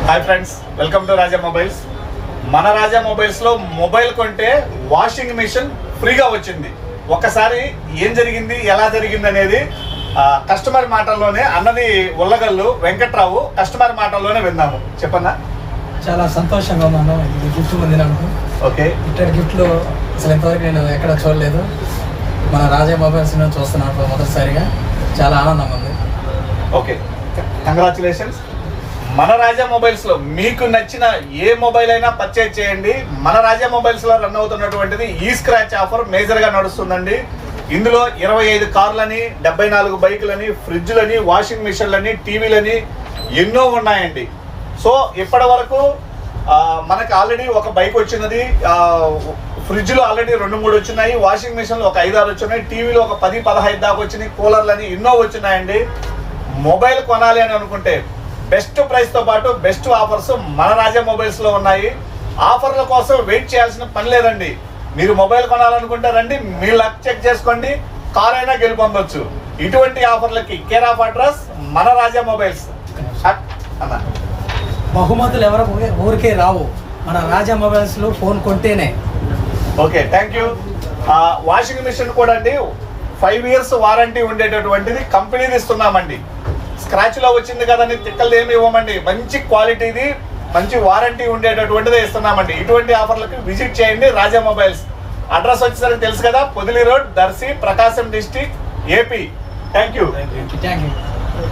Hi friends, welcome to Raja mobiles. మన Raja మొబైల్స్లో mobile కొంటే washing machine ఫ్రీగా వచ్చింది. ఒక్కసారి ఏం జరిగింది, ఎలా జరిగింది అనేది కస్టమర్ మాటల్లోనే అన్నది ఉల్లగల్లు వెంకట్రావు కస్టమర్ మాటల్లోనే విందాము. చెప్పన్నా. చాలా సంతోషంగా ఉన్నాను. ఇది గిఫ్ట్ పొందినందుకు. ఓకే, ఇట్లాంటి గిఫ్ట్లు అసలు ఇంతవరకు నేను ఎక్కడ చూడలేదు. మన రాజా మొబైల్స్ చూస్తున్నాను మొదటిసారిగా. చాలా ఆనందంగా ఉంది. Okay, congratulations. మన రాజా మొబైల్స్లో మీకు నచ్చిన ఏ మొబైల్ అయినా పర్చేజ్ చేయండి. మన రాజా మొబైల్స్లో రన్ అవుతున్నటువంటిది ఈ స్క్రాచ్ ఆఫర్ మేజర్గా నడుస్తుందండి. ఇందులో 25 కార్లని, 74 బైకులని, ఫ్రిడ్జ్లని, వాషింగ్ మిషన్లని, టీవీలని ఎన్నో ఉన్నాయండి. సో ఇప్పటి వరకు మనకు ఆల్రెడీ ఒక బైక్ వచ్చినది, ఫ్రిడ్జ్లో ఆల్రెడీ 2-3 వచ్చినాయి, వాషింగ్ మిషన్లు ఒక 5-6 వచ్చినాయి, టీవీలో ఒక 10-15 దాకా వచ్చినాయి, కూలర్లని ఎన్నో వచ్చినాయండి. మొబైల్ కొనాలి అని అనుకుంటే బెస్ట్ ప్రైస్తో పాటు బెస్ట్ ఆఫర్స్ మన రాజా మొబైల్స్లో ఉన్నాయి. ఆఫర్ల కోసం వెయిట్ చేయాల్సిన పని లేదండి. మీరు మొబైల్ కొనాలనుకుంటే రండి, మీ లక్ చెక్ చేసుకోండి, కార్ అయినా గెలుపొందొచ్చు. ఇటువంటి ఆఫర్లకి కేర్ ఆఫ్ అడ్రస్ మన రాజా మొబైల్స్ అన్న. బహుమతులు ఎవరు ఊరికే రావు, మన రాజా మొబైల్స్లో ఫోన్ కొంటేనే. Okay, thank you. Washing machine కూడా అండి 5 years వారంటీ ఉండేటటువంటిది కంపెనీది ఇస్తున్నామండి. స్క్రాచ్లో వచ్చింది కదండి, తిక్కలు ఏమి ఇవ్వమండి. మంచి క్వాలిటీది, మంచి వారంటీ ఉండేటటువంటిదే ఇస్తున్నామండి. ఇటువంటి ఆఫర్లకు విజిట్ చేయండి రాజా మొబైల్స్. అడ్రస్ వచ్చేసరికి తెలుసు కదా, Podili road, Darsi, Prakasam district, AP. Thank you.